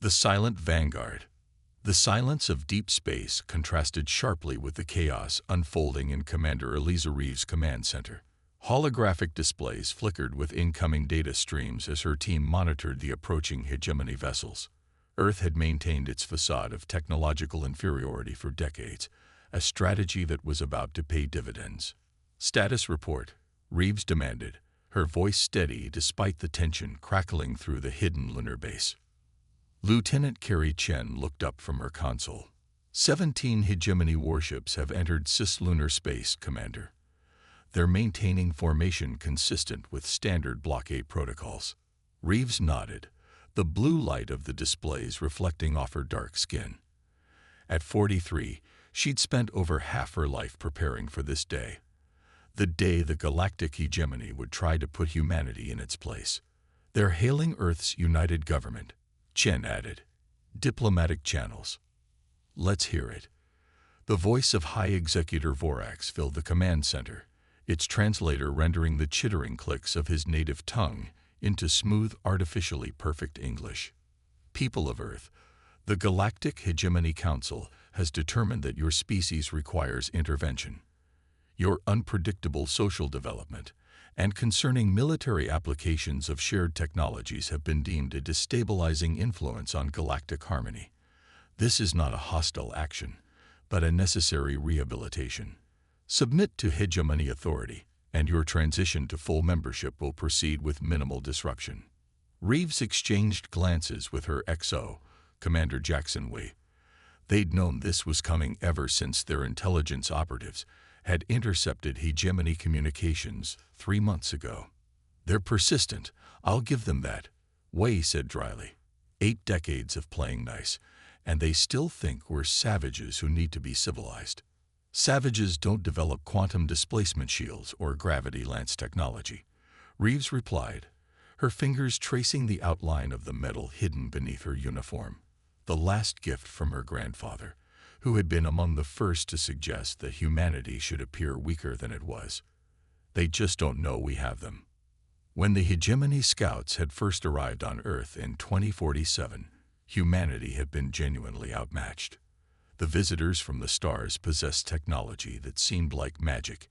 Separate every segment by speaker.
Speaker 1: The silent vanguard. The silence of deep space contrasted sharply with the chaos unfolding in Commander Eliza Reeves' command center. Holographic displays flickered with incoming data streams as her team monitored the approaching hegemony vessels. Earth had maintained its facade of technological inferiority for decades, a strategy that was about to pay dividends. "Status report," Reeves demanded, her voice steady despite the tension crackling through the hidden lunar base. Lieutenant Carrie Chen looked up from her console. 17 hegemony warships have entered cislunar space, Commander. They're maintaining formation consistent with standard blockade protocols. Reeves nodded, the blue light of the displays reflecting off her dark skin. At 43, she'd spent over half her life preparing for this day. The day the galactic hegemony would try to put humanity in its place. "They're hailing Earth's united government," Chen added. "Diplomatic channels." "Let's hear it." The voice of High Executor Vorax filled the command center, its translator rendering the chittering clicks of his native tongue into smooth, artificially perfect English. "People of Earth, the Galactic Hegemony Council has determined that your species requires intervention. Your unpredictable social development and concerning military applications of shared technologies have been deemed a destabilizing influence on galactic harmony. This is not a hostile action, but a necessary rehabilitation. Submit to hegemony authority, and your transition to full membership will proceed with minimal disruption." Reeves exchanged glances with her XO, Commander Jackson Wei. They'd known this was coming ever since their intelligence operatives had intercepted hegemony communications 3 months ago. "They're persistent, I'll give them that," Wei said dryly. 8 decades of playing nice, and they still think we're savages who need to be civilized. "Savages don't develop quantum displacement shields or gravity lance technology," Reeves replied, her fingers tracing the outline of the metal hidden beneath her uniform. The last gift from her grandfather, who had been among the first to suggest that humanity should appear weaker than it was. "They just don't know we have them." When the hegemony scouts had first arrived on Earth in 2047, humanity had been genuinely outmatched. The visitors from the stars possessed technology that seemed like magic: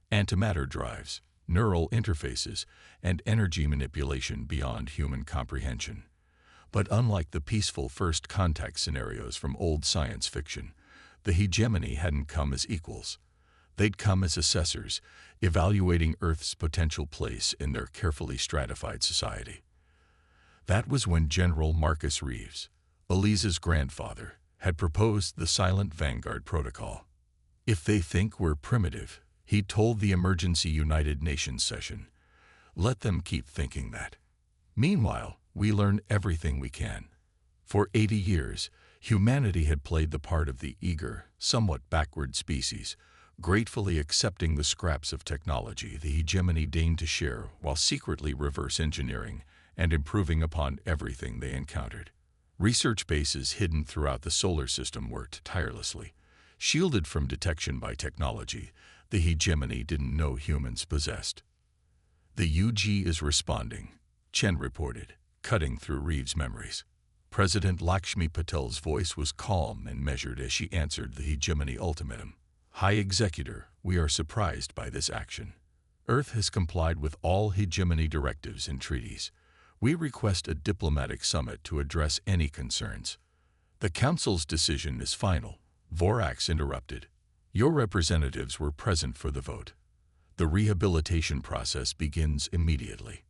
Speaker 1: antimatter drives, neural interfaces, and energy manipulation beyond human comprehension. But unlike the peaceful first contact scenarios from old science fiction, the hegemony hadn't come as equals. They'd come as assessors, evaluating Earth's potential place in their carefully stratified society. That was when General Marcus Reeves, Eliza's grandfather, had proposed the Silent Vanguard Protocol. "If they think we're primitive," he told the emergency United Nations session, "let them keep thinking that. Meanwhile, we learn everything we can." For 80 years, humanity had played the part of the eager, somewhat backward species, gratefully accepting the scraps of technology the hegemony deigned to share while secretly reverse engineering and improving upon everything they encountered. Research bases hidden throughout the solar system worked tirelessly, shielded from detection by technology the hegemony didn't know humans possessed. "The UG is responding," Chen reported, cutting through Reeves' memories. President Lakshmi Patel's voice was calm and measured as she answered the hegemony ultimatum. "High Executor, we are surprised by this action. Earth has complied with all hegemony directives and treaties. We request a diplomatic summit to address any concerns." "The Council's decision is final," Vorax interrupted. "Your representatives were present for the vote. The rehabilitation process begins immediately."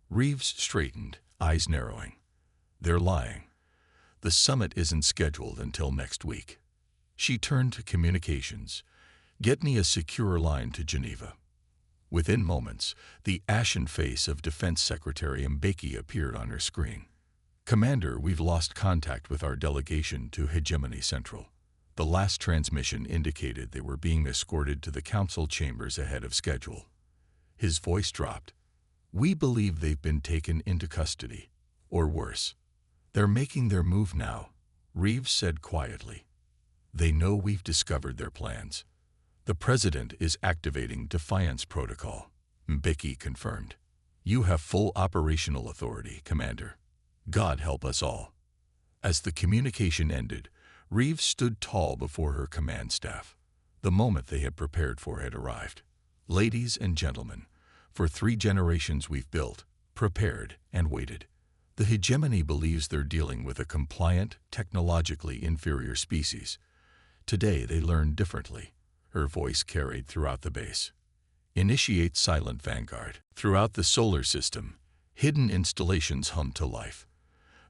Speaker 1: Reeves straightened, eyes narrowing. "They're lying. The summit isn't scheduled until next week." She turned to communications. "Get me a secure line to Geneva." Within moments, the ashen face of Defense Secretary Mbeki appeared on her screen. "Commander, we've lost contact with our delegation to Hegemony Central. The last transmission indicated they were being escorted to the council chambers ahead of schedule." His voice dropped. "We believe they've been taken into custody, or worse. They're making their move now," Reeves said quietly. "They know we've discovered their plans. The President is activating Defiance Protocol," Mbeki confirmed. "You have full operational authority, Commander. God help us all." As the communication ended, Reeves stood tall before her command staff. The moment they had prepared for had arrived. Ladies and gentlemen, for 3 generations we've built, prepared, and waited. The hegemony believes they're dealing with a compliant, technologically inferior species. Today they learn differently. Her voice carried throughout the base. Initiate silent vanguard. Throughout the solar system, hidden installations hummed to life.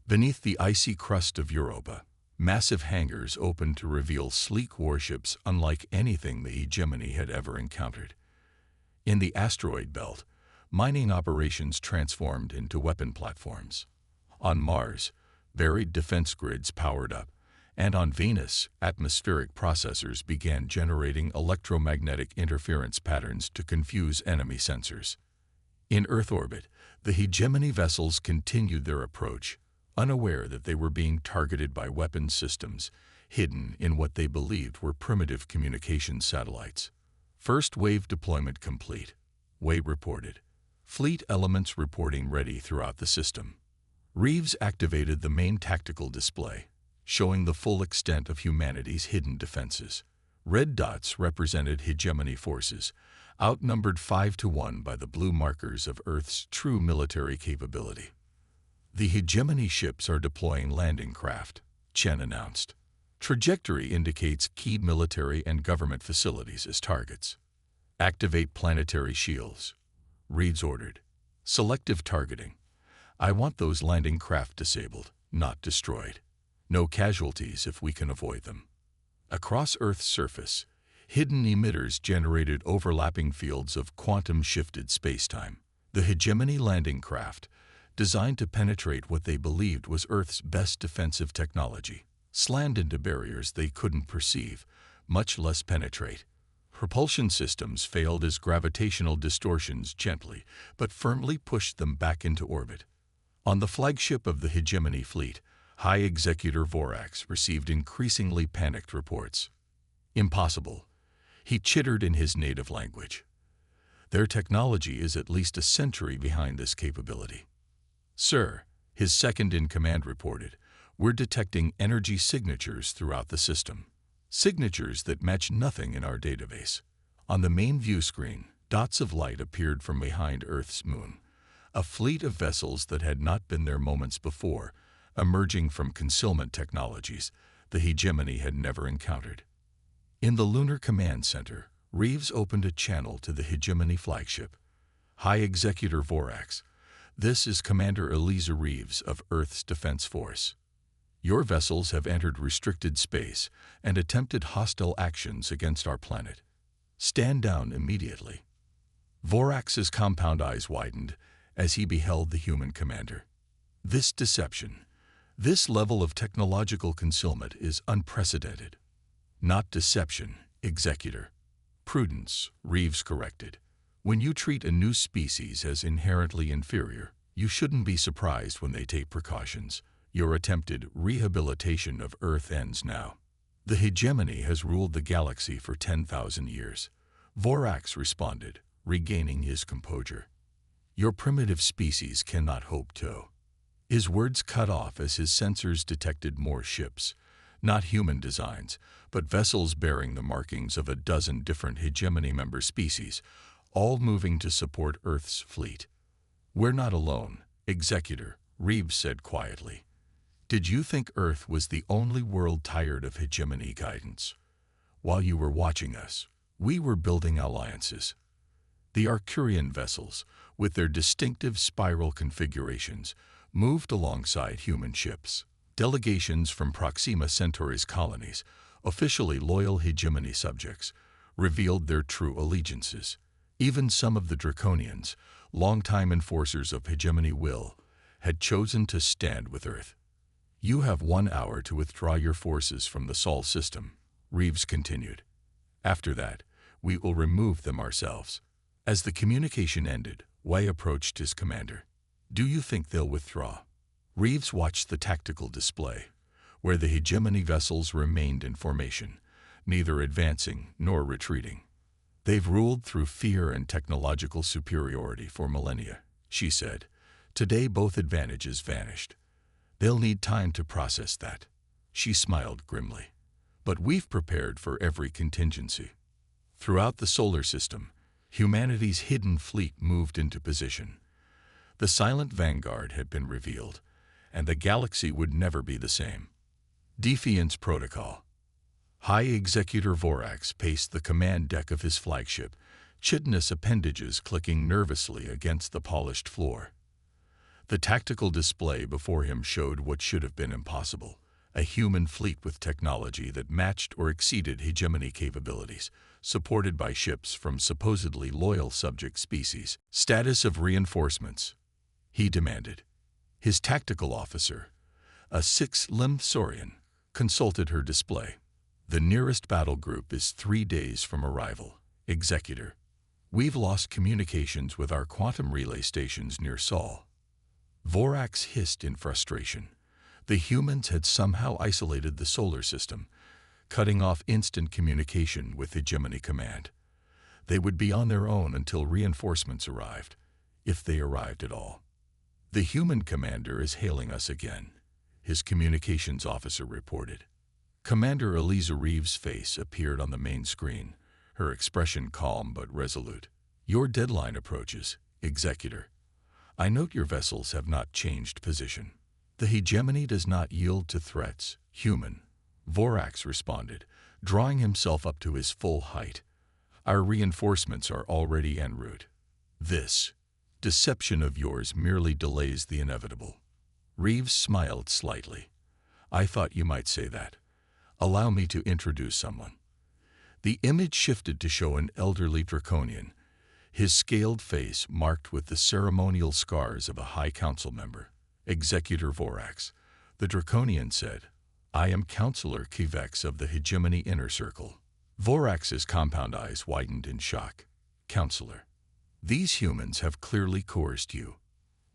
Speaker 1: Beneath the icy crust of Europa, massive hangars opened to reveal sleek warships unlike anything the hegemony had ever encountered. In the asteroid belt, mining operations transformed into weapon platforms. On Mars, buried defense grids powered up, and on Venus, atmospheric processors began generating electromagnetic interference patterns to confuse enemy sensors. In Earth orbit, the hegemony vessels continued their approach, unaware that they were being targeted by weapons systems hidden in what they believed were primitive communications satellites. First wave deployment complete, Way reported. Fleet elements reporting ready throughout the system. Reeves activated the main tactical display, showing the full extent of humanity's hidden defenses. Red dots represented hegemony forces, outnumbered 5-1 by the blue markers of Earth's true military capability. The hegemony ships are deploying landing craft, Chen announced. Trajectory indicates key military and government facilities as targets. Activate planetary shields, Reeves ordered. Selective targeting. I want those landing craft disabled, not destroyed. No casualties if we can avoid them. Across Earth's surface, hidden emitters generated overlapping fields of quantum-shifted spacetime. The hegemony landing craft, designed to penetrate what they believed was Earth's best defensive technology, slammed into barriers they couldn't perceive, much less penetrate. Propulsion systems failed as gravitational distortions gently but firmly pushed them back into orbit. On the flagship of the hegemony fleet, High Executor Vorax received increasingly panicked reports. Impossible, he chittered in his native language. Their technology is at least a century behind this capability. Sir, his second-in-command reported, we're detecting energy signatures throughout the system. Signatures that match nothing in our database. On the main view screen, dots of light appeared from behind Earth's moon. A fleet of vessels that had not been there moments before, emerging from concealment technologies the hegemony had never encountered. In the Lunar Command Center, Reeves opened a channel to the hegemony flagship. High Executor Vorax, this is Commander Eliza Reeves of Earth's Defense Force. Your vessels have entered restricted space and attempted hostile actions against our planet. Stand down immediately. Vorax's compound eyes widened as he beheld the human commander. This deception, this level of technological concealment is unprecedented. Not deception, Executor. Prudence, Reeves corrected. When you treat a new species as inherently inferior, you shouldn't be surprised when they take precautions. Your attempted rehabilitation of Earth ends now. The hegemony has ruled the galaxy for 10,000 years. Vorax responded, regaining his composure. Your primitive species cannot hope to. His words cut off as his sensors detected more ships, not human designs, but vessels bearing the markings of a dozen different hegemony member species, all moving to support Earth's fleet. We're not alone, Executor, Reeves said quietly. Did you think Earth was the only world tired of hegemony guidance? While you were watching us, we were building alliances. The Arcturian vessels, with their distinctive spiral configurations, moved alongside human ships. Delegations from Proxima Centauri's colonies, officially loyal hegemony subjects, revealed their true allegiances. Even some of the Draconians, longtime enforcers of hegemony will, had chosen to stand with Earth. You have 1 hour to withdraw your forces from the Sol system, Reeves continued. After that, we will remove them ourselves. As the communication ended, Wei approached his commander. Do you think they'll withdraw? Reeves watched the tactical display, where the hegemony vessels remained in formation, neither advancing nor retreating. They've ruled through fear and technological superiority for millennia, she said. Today both advantages vanished. They'll need time to process that. She smiled grimly. But we've prepared for every contingency. Throughout the solar system, humanity's hidden fleet moved into position. The silent vanguard had been revealed, and the galaxy would never be the same. Defiance Protocol. High Executor Vorax paced the command deck of his flagship, chitinous appendages clicking nervously against the polished floor. The tactical display before him showed what should have been impossible: a human fleet with technology that matched or exceeded hegemony capabilities, supported by ships from supposedly loyal subject species. Status of reinforcements, he demanded. His tactical officer, a six-limbed saurian, consulted her display. The nearest battle group is 3 days from arrival. Executor. We've lost communications with our quantum relay stations near Sol. Vorax hissed in frustration. The humans had somehow isolated the solar system, cutting off instant communication with Hegemony Command. They would be on their own until reinforcements arrived, if they arrived at all. The human commander is hailing us again, his communications officer reported. Commander Eliza Reeves' face appeared on the main screen, her expression calm but resolute. Your deadline approaches, Executor. I note your vessels have not changed position. The hegemony does not yield to threats, human. Vorax responded, drawing himself up to his full height. Our reinforcements are already en route. This deception of yours merely delays the inevitable. Reeves smiled slightly. I thought you might say that. Allow me to introduce someone. The image shifted to show an elderly draconian, his scaled face marked with the ceremonial scars of a High Council member. Executor Vorax. The draconian said, I am Counselor Kivex of the Hegemony Inner Circle. Vorax's compound eyes widened in shock. Counselor. These humans have clearly coerced you.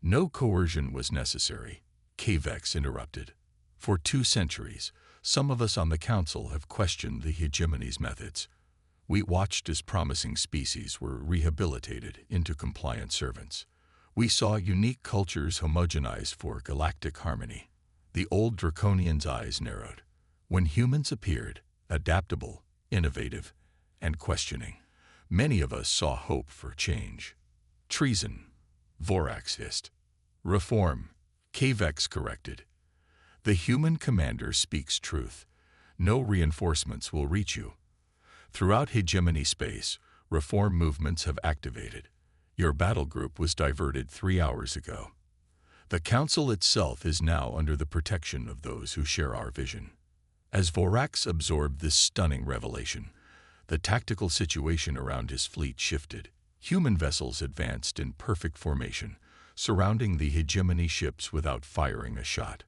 Speaker 1: No coercion was necessary, Kivex interrupted. For 2 centuries, some of us on the Council have questioned the hegemony's methods. We watched as promising species were rehabilitated into compliant servants. We saw unique cultures homogenized for galactic harmony. The old draconian's eyes narrowed. When humans appeared, adaptable, innovative, and questioning, many of us saw hope for change. Treason, Vorax hissed. Reform, Kivex corrected. The human commander speaks truth. No reinforcements will reach you. Throughout hegemony space, reform movements have activated. Your battle group was diverted 3 hours ago. The Council itself is now under the protection of those who share our vision. As Vorax absorbed this stunning revelation, the tactical situation around his fleet shifted. Human vessels advanced in perfect formation, surrounding the hegemony ships without firing a shot.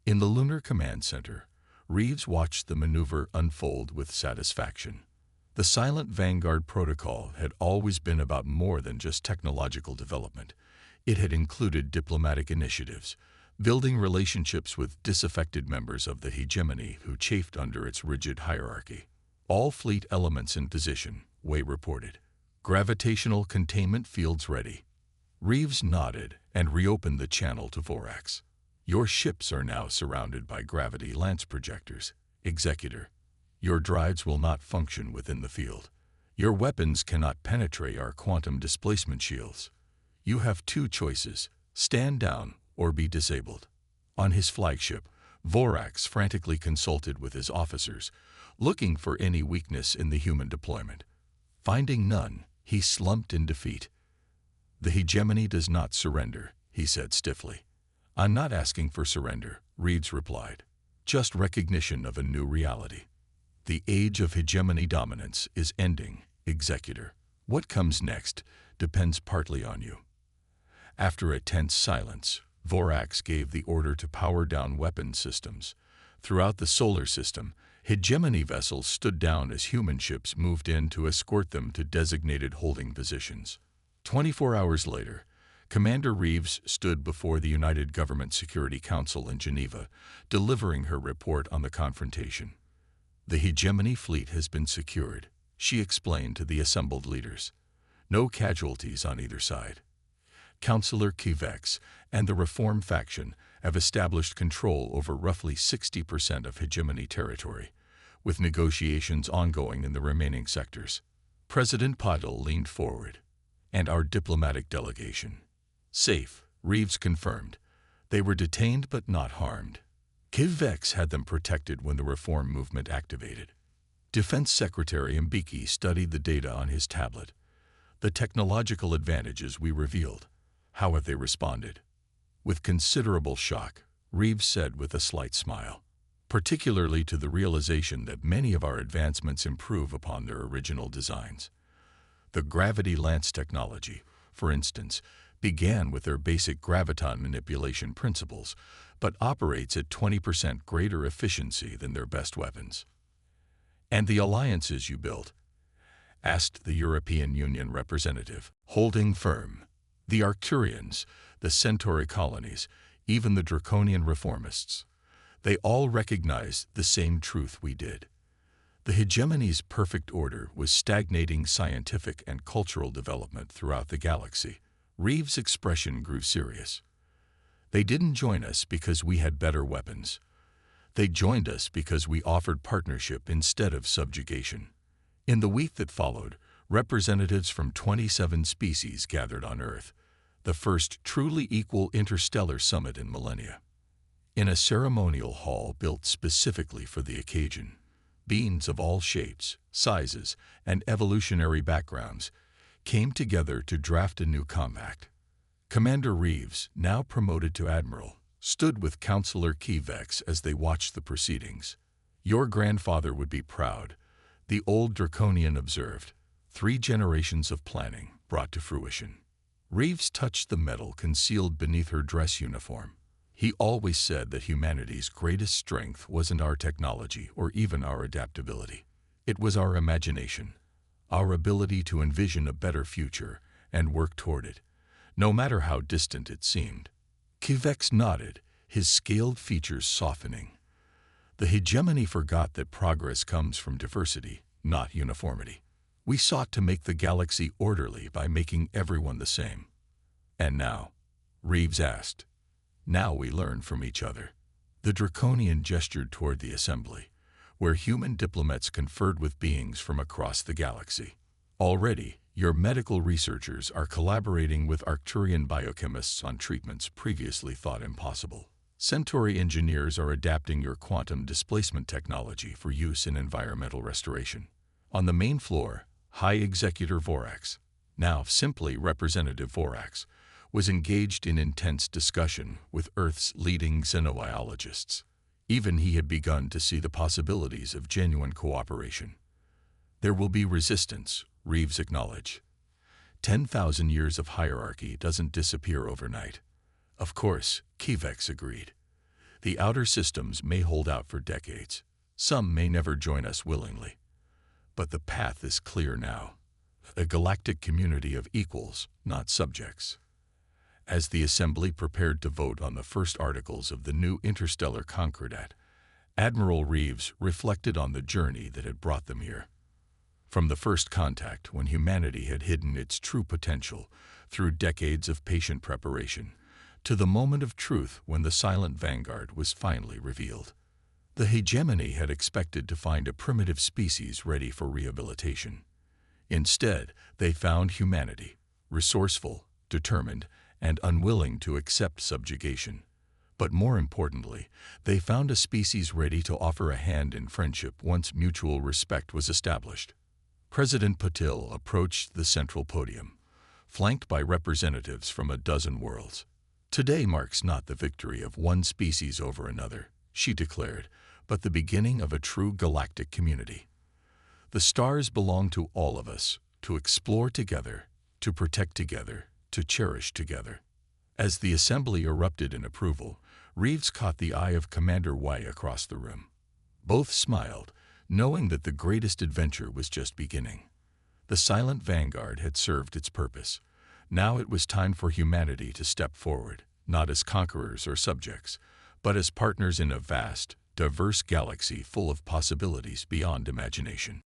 Speaker 1: In the Lunar Command Center, Reeves watched the maneuver unfold with satisfaction. The Silent Vanguard Protocol had always been about more than just technological development. It had included diplomatic initiatives, building relationships with disaffected members of the hegemony who chafed under its rigid hierarchy. All fleet elements in position, Way reported. Gravitational containment fields ready. Reeves nodded and reopened the channel to Vorax. Your ships are now surrounded by gravity lance projectors, Executor. Your drives will not function within the field. Your weapons cannot penetrate our quantum displacement shields. You have 2 choices, stand down or be disabled. On his flagship, Vorax frantically consulted with his officers, looking for any weakness in the human deployment. Finding none, he slumped in defeat. The hegemony does not surrender, he said stiffly. I'm not asking for surrender, Reeves replied. Just recognition of a new reality. The age of hegemony dominance is ending, Executor. What comes next depends partly on you. After a tense silence, Vorax gave the order to power down weapon systems. Throughout the solar system, hegemony vessels stood down as human ships moved in to escort them to designated holding positions. 24 hours later, Commander Reeves stood before the United Government Security Council in Geneva, delivering her report on the confrontation. The hegemony fleet has been secured, she explained to the assembled leaders. No casualties on either side. Counselor Kivex and the Reform faction, have established control over roughly 60% of hegemony territory, with negotiations ongoing in the remaining sectors. President Patil leaned forward. And our diplomatic delegation? Safe, Reeves confirmed. They were detained but not harmed. HFY had them protected when the reform movement activated. Defense Secretary Mbeki studied the data on his tablet. The technological advantages we revealed. How have they responded? With considerable shock, Reeves said with a slight smile. Particularly to the realization that many of our advancements improve upon their original designs. The gravity lance technology, for instance, began with their basic graviton manipulation principles, but operates at 20% greater efficiency than their best weapons. And the alliances you built? Asked the European Union representative, holding firm. The Arcturians, the Centauri colonies, even the Draconian reformists. They all recognized the same truth we did. The hegemony's perfect order was stagnating scientific and cultural development throughout the galaxy. Reeves' expression grew serious. They didn't join us because we had better weapons. They joined us because we offered partnership instead of subjugation. In the week that followed, representatives from 27 species gathered on Earth, the first truly equal interstellar summit in millennia. In a ceremonial hall built specifically for the occasion, beings of all shapes, sizes, and evolutionary backgrounds came together to draft a new compact. Commander Reeves, now promoted to Admiral, stood with Counselor HFY as they watched the proceedings. Your grandfather would be proud, the old Draconian observed. 3 generations of planning brought to fruition. Reeves touched the metal concealed beneath her dress uniform. He always said that humanity's greatest strength wasn't our technology or even our adaptability. It was our imagination, our ability to envision a better future and work toward it, no matter how distant it seemed. HFY nodded, his scaled features softening. The hegemony forgot that progress comes from diversity, not uniformity. We sought to make the galaxy orderly by making everyone the same. And now? Reeves asked. Now we learn from each other. The Draconian gestured toward the assembly, where human diplomats conferred with beings from across the galaxy. Already, your medical researchers are collaborating with Arcturian biochemists on treatments previously thought impossible. Centauri engineers are adapting your quantum displacement technology for use in environmental restoration. On the main floor, High Executor Vorax, now simply Representative Vorax, was engaged in intense discussion with Earth's leading xenobiologists. Even he had begun to see the possibilities of genuine cooperation. There will be resistance, Reeves acknowledged. 10,000 years of hierarchy doesn't disappear overnight. Of course, HFY agreed. The outer systems may hold out for decades. Some may never join us willingly. But the path is clear now. A galactic community of equals, not subjects. As the Assembly prepared to vote on the first articles of the new interstellar Concordat, Admiral Reeves reflected on the journey that had brought them here. From the first contact, when humanity had hidden its true potential through decades of patient preparation, to the moment of truth when the silent vanguard was finally revealed. The hegemony had expected to find a primitive species ready for rehabilitation. Instead, they found humanity, resourceful, determined, and unwilling to accept subjugation. But more importantly, they found a species ready to offer a hand in friendship once mutual respect was established. President Patil approached the central podium, flanked by representatives from a dozen worlds. Today marks not the victory of one species over another, she declared, but the beginning of a true galactic community. The stars belong to all of us, to explore together, to protect together, to cherish together. As the assembly erupted in approval, Reeves caught the eye of Commander Y across the room. Both smiled, knowing that the greatest adventure was just beginning. The silent vanguard had served its purpose. Now it was time for humanity to step forward, not as conquerors or subjects, but as partners in a vast, diverse galaxy full of possibilities beyond imagination.